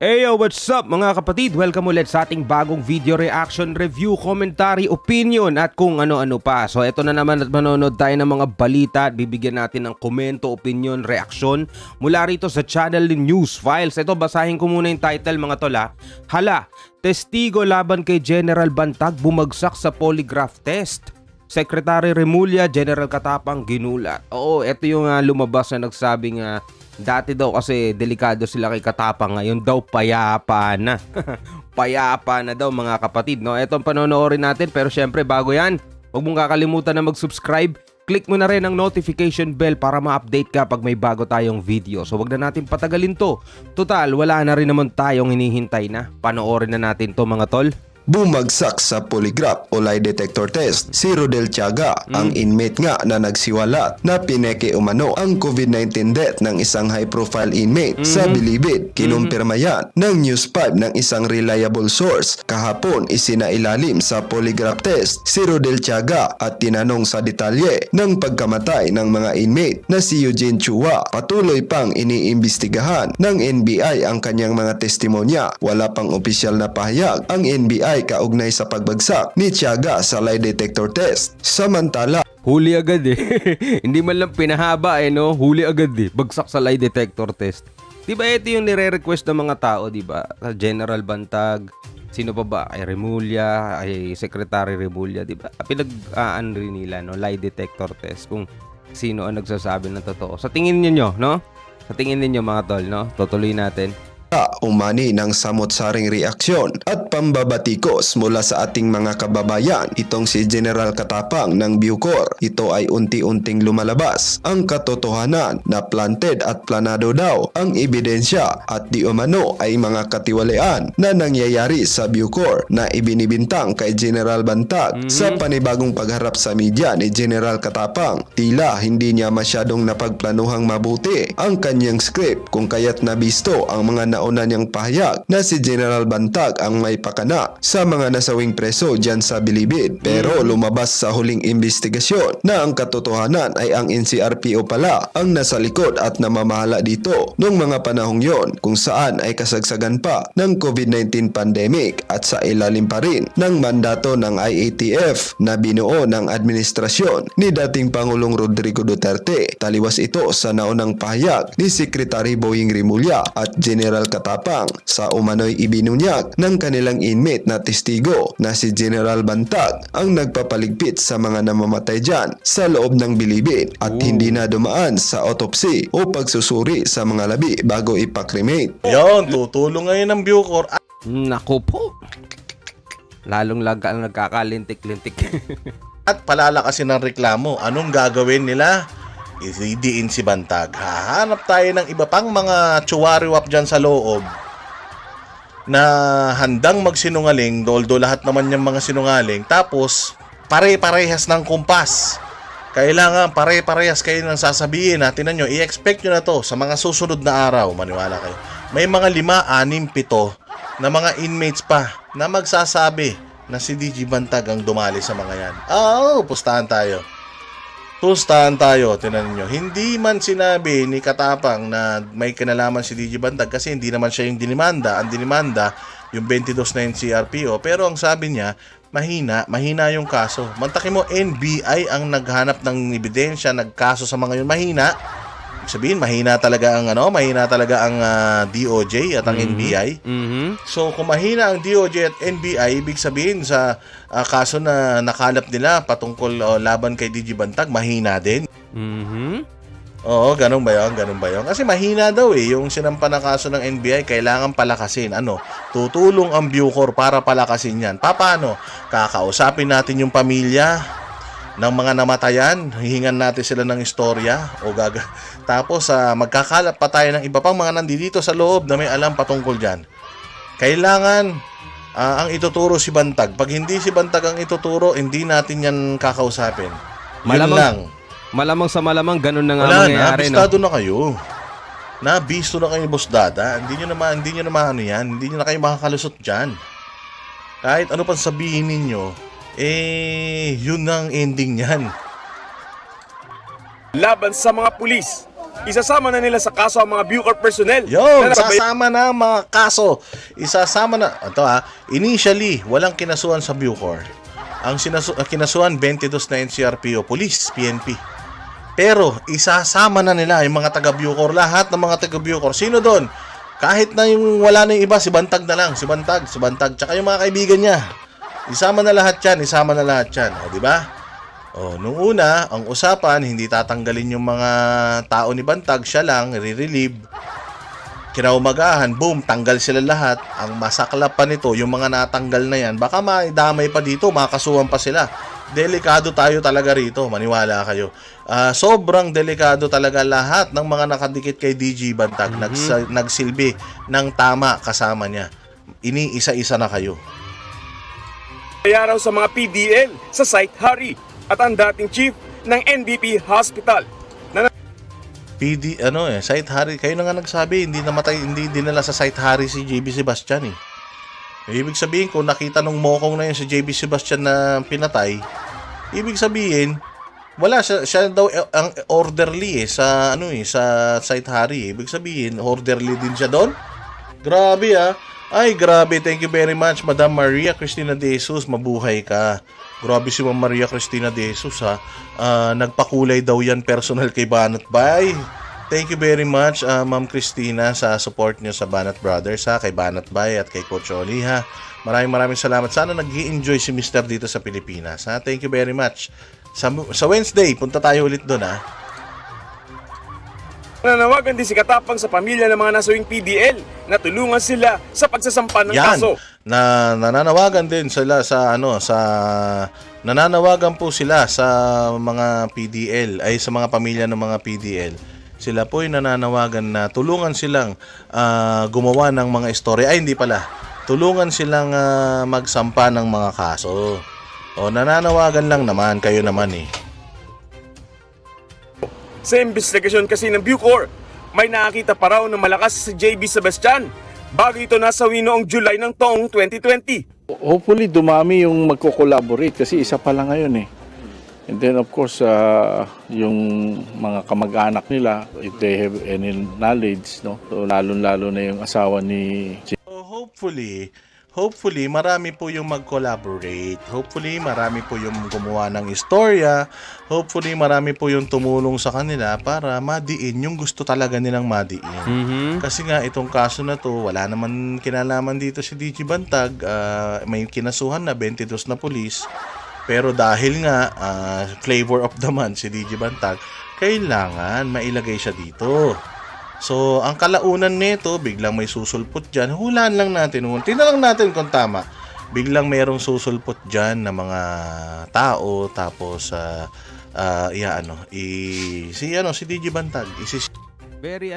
Yo, what's up mga kapatid? Welcome ulit sa ating bagong video reaction, review, commentary, opinion at kung ano-ano pa. So eto na naman at manonood tayo ng mga balita at bibigyan natin ng komento, opinion, reaksyon mula rito sa channel ni News Files. Ito, basahin ko muna yung title mga tol ha. Hala, testigo laban kay General Bantag bumagsak sa polygraph test. Secretary Remulla, General Katapang ginulat. Oo, ito yung lumabas na nagsabing dati daw kasi delikado sila kay Katapang, ngayon daw payapa na. Payapa na daw mga kapatid, no? Ito ang panonoorin natin, pero syempre bago yan, huwag mong kakalimutan na mag-subscribe. Click mo na rin ang notification bell para ma-update ka pag may bago tayong video. So wag na natin patagalin to. Total, wala na rin naman tayong hinihintay na. Panoorin na natin to mga tol. Bumagsak sa polygraph o lie detector test si Rodel Tiaga, ang inmate nga na nagsiwalat na pineke umano ang COVID-19 death ng isang high-profile inmate sa Bilibid. Kinumpirma yan ng News 5 ng isang reliable source. Kahapon isinailalim sa polygraph test si Rodel Tiaga at tinanong sa detalye ng pagkamatay ng mga inmate na si Eugene Chua. Patuloy pang iniimbestigahan ng NBI ang kanyang mga testimonya. Wala pang opisyal na pahayag ang NBI kaugnay sa pagbagsak ni Tiaga sa lie detector test. Samantala, huli agad eh. Hindi man lang pinahaba eh, no? Huli agad eh. Bagsak sa lie detector test. Diba ito yung nire-request ng mga tao, diba? General Bantag, sino pa ba? Ay Remulla, ay Secretary Remulla, diba? Pinag-aan rin nila, no? Lie detector test kung sino ang nagsasabi ng totoo. Sa tingin niyo, no? Sa tingin niyo mga tol, no? Tutuloy natin. Umani ng samot-saring reaksyon at pambabatikos mula sa ating mga kababayan itong si General Katapang ng Bucor. Ito ay unti-unting lumalabas ang katotohanan na planted at planado daw ang ebidensya at di umano ay mga katiwalian na nangyayari sa Bucor na ibinibintang kay General Bantag. Sa panibagong pagharap sa media ni General Katapang, tila hindi niya masyadong napagplanuhang mabuti ang kanyang script kung kaya't nabisto ang mga nauna niyang pahayag na si General Bantag ang may pakana sa mga nasawing preso dyan sa Bilibid. Pero lumabas sa huling investigasyon na ang katotohanan ay ang NCRPO pala ang nasa likod at namamahala dito noong mga panahong yon, kung saan ay kasagsagan pa ng COVID-19 pandemic at sa ilalim pa rin ng mandato ng IATF na binuo ng administrasyon ni dating Pangulong Rodrigo Duterte. Taliwas ito sa naunang pahayag ni Secretary Boying Remulla at General Katapang sa umano'y ibinunyag ng kanilang inmate na testigo na si General Bantag ang nagpapaligpit sa mga namamatay dyan sa loob ng Bilibid at hindi na dumaan sa autopsy o pagsusuri sa mga labi bago ipakremate. Yan, tutulong ngayon ng Bucor. Naku po. Lalong nagkakalintik-lintik. At palalakasin ng reklamo. Anong gagawin nila? Idiin si Bantag. Hahanap tayo ng iba pang mga tsuwariwap dyan sa loob na handang magsinungaling, doldo lahat naman yung mga sinungaling, tapos pare-parehas ng kumpas. Kailangan pare-parehas kayo ng sasabihin. Tinan nyo, i-expect nyo na to sa mga susunod na araw, maniwala kayo. May mga 5, 6, 7 na mga inmates pa na magsasabi na si DG Bantag ang dumali sa mga yan. Pustahan tayo. Pustahan tayo, tinan niyo. Hindi man sinabi ni Katapang na may kinalaman si DJ Bantag kasi hindi naman siya yung dinimanda. Ang dinimanda, yung 22 na CRPO. Pero ang sabi niya, mahina yung kaso. Mantakin mo, NBI ang naghanap ng ebidensya, nagkaso sa mga yun. Mahina. Ibig sabihin, mahina talaga ang DOJ at ang NBI. So, kung mahina ang DOJ at NBI, ibig sabihin sa kaso na nakalap nila patungkol laban kay DG Bantag, mahina din. Oo, ganun ba yun? Kasi mahina daw yung sinampa na kaso ng NBI, kailangan palakasin. Tutulong ang Bucor para palakasin yan. Paano? Kakausapin natin yung pamilya ng mga namatayan, hihingan natin sila ng istorya tapos magkakalap pa tayo ng iba pang mga nandito sa loob na may alam patungkol dyan. Kailangan ang ituturo si Bantag. Pag hindi si Bantag ang ituturo, hindi natin yan kakausapin. Malamang sa malamang ganun na nga Wala mangyayari. na, na kayo. Nabisto na kayo, Boss Dada. Hindi nyo naman hindi nyo na kayo makakalusot dyan. Kahit ano pang sabihin ninyo, yun ang ending niyan. Laban sa mga pulis, isasama na nila sa kaso ang mga Bucor personnel. Yun, sasama na ang mga kaso. Isasama na. Ito initially, walang kinasuhan sa Bucor. Ang kinasuhan, 22 na NCRPO, Police, PNP. Pero, isasama na nila yung mga taga-Bucor. Lahat ng mga taga-Bucor. Sino doon? Kahit na yung wala na yung iba, si Bantag na lang. Si Bantag. Tsaka yung mga kaibigan niya. Isama na lahat yan. O, di ba? O, nung una, ang usapan, hindi tatanggalin yung mga tao ni Bantag. Siya lang, re-relieve. Kinaumagahan, boom, tanggal sila lahat. Ang masaklap pa nito, yung mga natanggal na yan, baka maidamay pa dito, makasuhan pa sila. Delikado tayo talaga rito, maniwala kayo. Sobrang delikado talaga lahat ng mga nakadikit kay DG Bantag. Nagsilbi ng tama kasama niya. Iniisa-isa na kayo. Kaya raw sa mga PDL sa Site Hari at ang dating chief ng NBP Hospital. Site Hari, kayo na nga nagsabi, hindi dinala sa Site Hari si JB Sebastian eh. Ibig sabihin, kung nakita nung mokong na yun si JB Sebastian na pinatay, ibig sabihin, wala siya daw ang orderly sa sa Site Hari. Ibig sabihin, orderly din siya doon. Grabe Ay, grabe. Thank you very much, Madam Maria Cristina De Jesus. Mabuhay ka. Grabe si Ma'am Maria Cristina De Jesus nagpakulay daw yan personal kay Banat Bay. Thank you very much, Ma'am Cristina, sa support niyo sa Banat Brothers, kay Banat Bay at kay Coach Oli, Maraming salamat. Sana nag-i-enjoy si Mr. dito sa Pilipinas, Thank you very much. Sa Wednesday, punta tayo ulit doon, Nananawagan din si Katapang sa pamilya ng mga nasawing PDL na tulungan sila sa pagsasampa ng kaso. Nananawagan din sila nananawagan po sila sa mga PDL, ay sa mga pamilya ng mga PDL. Sila po ay nananawagan na tulungan silang gumawa ng mga istorya. Ay, hindi pala. Tulungan silang magsampa ng mga kaso. O, nananawagan lang naman. Kayo naman Sa investigasyon kasi ng Bucor, may nakakita pa raw ng malakas si JB Sebastian bago ito nasawi noong July ng taong 2020. Hopefully, dumami yung magko-collaborate kasi isa pa lang ngayon And then of course, yung mga kamag-anak nila, if they have any knowledge, so lalo-lalo na yung asawa ni... So hopefully, marami po yung mag-collaborate. Hopefully, marami po yung gumawa ng istorya. Hopefully, marami po yung tumulong sa kanila para madiin yung gusto talaga nilang madiin. Kasi nga, itong kaso na to, wala naman kinalaman dito si DG Bantag. May kinasuhan na 22 na pulis. Pero dahil nga, flavor of the month si DG Bantag, kailangan mailagay siya dito. So, ang kalaunan nito, biglang may susulpot dyan. Hulaan lang natin. Tingnan lang natin kung tama. Biglang mayroong susulpot dyan na mga tao. Tapos, si DJ Bantag. Very,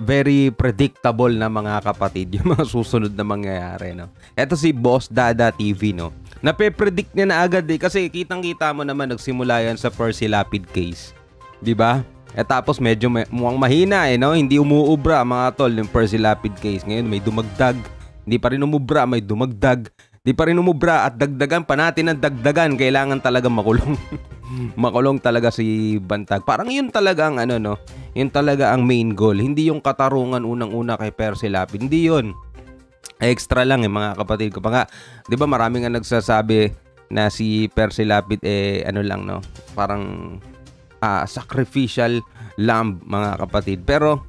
very predictable na mga kapatid yung mga susunod na mangyayari, Ito si Boss Dada TV, Nape-predict niya na agad kasi kitang-kita mo naman nagsimula yan sa Percy Lapid case. 'Di ba? Tapos medyo mukhang mahina hindi umuubra mga tol yung Percy Lapid case. Ngayon may dumagdag, hindi pa rin umubra, may dumagdag, hindi pa rin umubra at dagdagan pa natin ng dagdagan, kailangan talaga makulong. Makulong talaga si Bantag. Parang yun talaga ang yun talaga ang main goal. Hindi yung katarungan unang-una kay Percy Lapid. Hindi yun. Extra lang mga kapatid ko pa nga. 'Di ba maraming nga nagsasabi na si Percy Lapid parang sacrificial lamb mga kapatid. Pero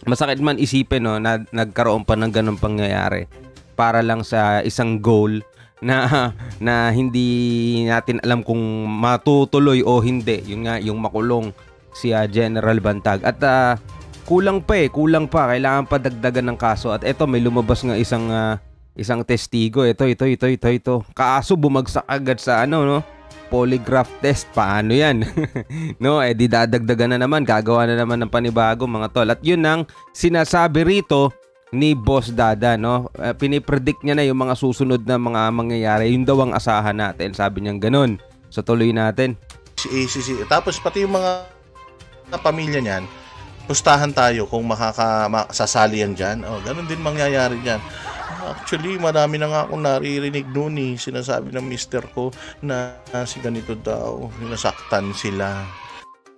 masakit man isipin na nagkaroon pa ng ganung pangyayari para lang sa isang goal na hindi natin alam kung matutuloy o hindi. Yun nga yung makulong si General Bantag. At kulang pa. Kailangan pa dagdagan ng kaso. At eto may lumabas nga isang testigo. Ito. Kaso bumagsak agad sa polygraph test. Paano yan? Di dadagdagan na naman. Gagawa na naman ng panibago mga tol. At yun ang sinasabi rito ni Boss Dada. Pinipredict niya na yung mga susunod na mga mangyayari. Yun daw ang asahan natin. Sabi niya ganun. So tuloy natin. Si ACC. Tapos pati yung mga pamilya niyan, pustahan tayo kung sasali yan dyan. Ganun din mangyayari dyan. Actually, marami na nga akong naririnig noon Sinasabi ng mister ko na si ganito daw, nasaktan sila.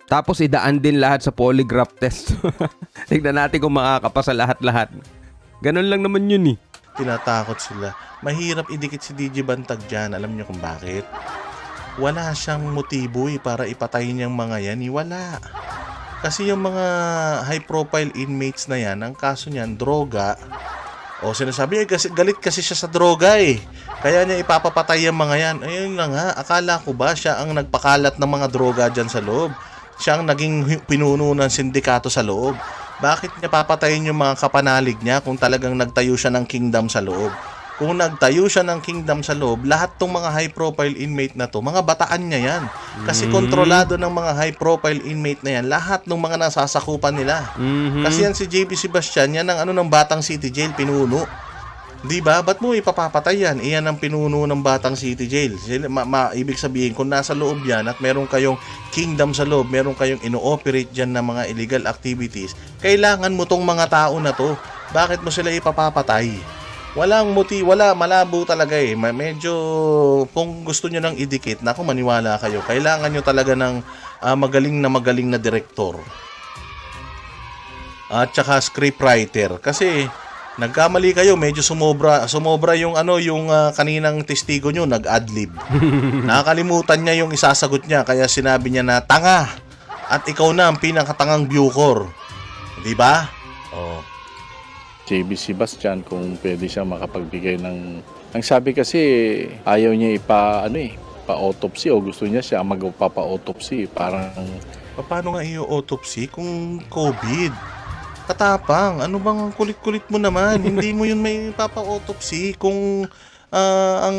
Tapos idaan din lahat sa polygraph test. Tignan natin kung makakapasa lahat-lahat. Ganun lang naman yun eh. Tinatakot sila. Mahirap idikit si DJ Bantag dyan. Alam niyo kung bakit? Wala siyang motibo para ipatayin niyang mga yan. Wala. Kasi yung mga high-profile inmates na yan, ang kaso niyan, droga. O sinasabi niya, galit kasi siya sa droga eh. Kaya niya ipapapatay ang mga yan. Ayun lang ha, akala ko ba siya ang nagpakalat ng mga droga dyan sa loob? Siya ang naging pinuno ng sindikato sa loob. Bakit niya papatayin yung mga kapanalig niya kung talagang nagtayo siya ng kingdom sa loob? Kung nagtayo siya ng kingdom sa loob, lahat tong mga high-profile inmate na to, mga bataan niya yan. Kasi kontrolado ng mga high-profile inmate na yan, lahat ng mga nasasakupan nila. Kasi yan si JB Sebastian, yan ang ng Batang City Jail, pinuno. Diba? Ba't mo ipapapatay yan? Iyan ang pinuno ng Batang City Jail. Ibig sabihin, kung nasa loob yan at meron kayong kingdom sa loob, meron kayong ino-operate dyan na mga illegal activities, kailangan mo tong mga tao na to. Bakit mo sila ipapapatay? Walang malabo talaga eh. Medyo, kung gusto nyo nang idikit, naku, maniwala kayo. Kailangan nyo talaga ng magaling na direktor. At saka scriptwriter. Kasi, nagkamali kayo, medyo sumobra yung kaninang testigo nyo, nag-adlib. Nakakalimutan niya yung isasagot niya, kaya sinabi niya na tanga. At ikaw na ang pinakatangang Bucor. Di ba? Oh. JB Sebastian, kung pwede siya makapagbigay ng... Ang sabi kasi, ayaw niya pa-autopsy o gusto niya siya magpapa-autopsy. Parang... Paano nga i-autopsy kung COVID? Katapang, ano bang kulit-kulit mo naman? Hindi mo yun may papa-autopsy kung ang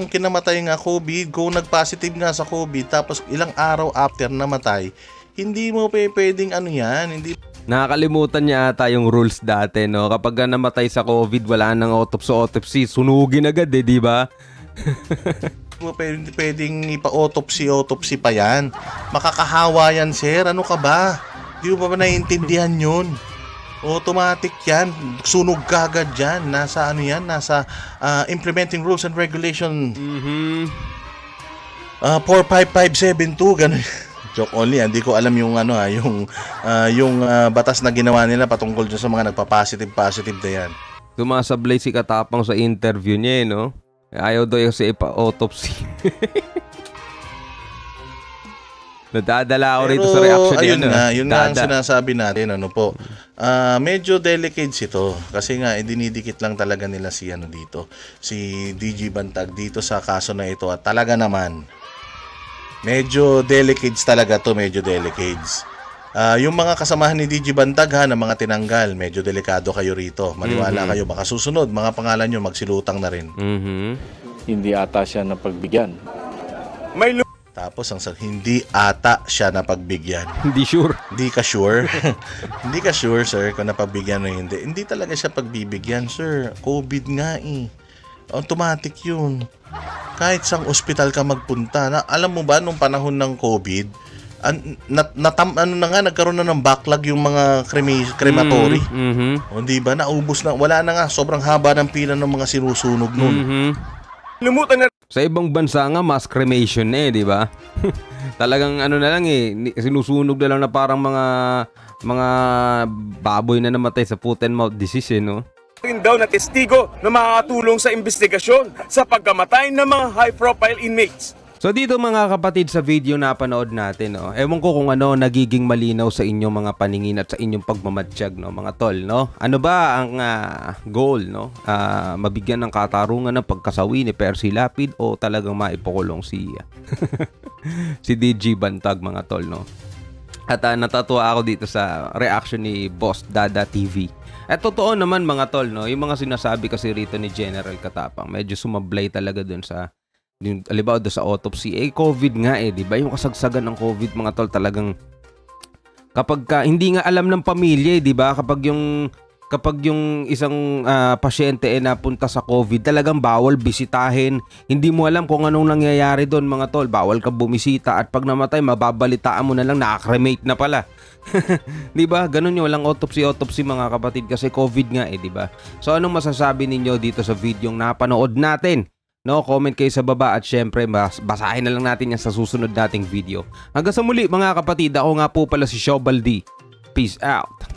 kinamatay nga COVID, kung nag-positive nga sa COVID, tapos ilang araw after namatay, hindi mo pwedeng hindi. Nakakalimutan niya ata yung rules dati, no? Kapag namatay sa COVID, wala nang autopsy, sunugin agad eh, di ba? Mo pwedeng ipa-autopsy pa yan. Makakahawa yan, sir. Ano ka ba? Di mo ba naiintindihan yun? Automatic yan. Sunog ka agad yan. Nasa implementing rules and regulation 45572, ganun. Joke only, hindi ko alam yung batas na ginawa nila patungkol dyan sa mga nagpa-positive na yan. Sumasablay si Katapang sa interview niya, no? Ayaw daw yung ipa-autopsy. Nadadala ako rito sa reaction niya. Yun nga ang sinasabi natin, medyo delicates ito. Kasi nga, dinidikit lang talaga nila si DJ Bantag dito sa kaso na ito. At talaga naman, medyo delicates talaga to, medyo delicates. Yung mga kasamahan ni DJ Bantag na mga tinanggal, medyo delikado kayo rito. Maniwala kayo, baka susunod, mga pangalan nyo magsilutang na rin. Hindi ata siya napagbigyan. Tapos hindi ata siya napagbigyan. Hindi sure. Hindi ka sure? Hindi ka sure, sir, kung napagbigyan o hindi. Hindi talaga siya pagbibigyan, sir. COVID nga eh. Automatic yun. Kahit sang ospital ka magpunta, alam mo ba nung panahon ng COVID, nagkaroon na ng backlog yung mga crematory. Hindi ba? Naubos na. Wala na nga. Sobrang haba ng pila ng mga sinusunog nun. Lumutan na. Sa ibang bansa nga, mass cremation di ba? Talagang na lang sinusunog na lang na parang mga baboy na namatay sa foot and mouth disease, no? Rin daw na testigo na makakatulong sa investigasyon sa pagkamatay ng mga high-profile inmates. So dito mga kapatid sa video na panood natin, ewan ko kung nagiging malinaw sa inyong mga paningin at sa inyong pagmamatsyag, mga tol, Ano ba ang goal, mabigyan ng katarungan ng pagkasawi ni Percy Lapid o talagang maipakulong si DJ Bantag, mga tol, At natatuwa ako dito sa reaction ni Boss Dada TV. At totoo naman, mga tol, yung mga sinasabi kasi rito ni General Katapang, medyo sumablay talaga dun sa alibaw doon sa autopsy. COVID nga di ba? Yung kasagsagan ng COVID, mga tol, talagang kapag hindi nga alam ng pamilya, di ba? Kapag yung isang pasyente napunta sa COVID, talagang bawal bisitahin. Hindi mo alam kung anong nangyayari doon, mga tol. Bawal ka bumisita at pag namatay, mababalitaan mo na lang nakakremate na pala. Di ba? Ganun yung walang autopsy mga kapatid kasi COVID nga di ba? So anong masasabi ninyo dito sa video napanood natin? No, comment kayo sa baba at syempre basahin na lang natin yan sa susunod nating video. Hanggang sa muli mga kapatid, ako nga po pala si Shobaldi. Peace out.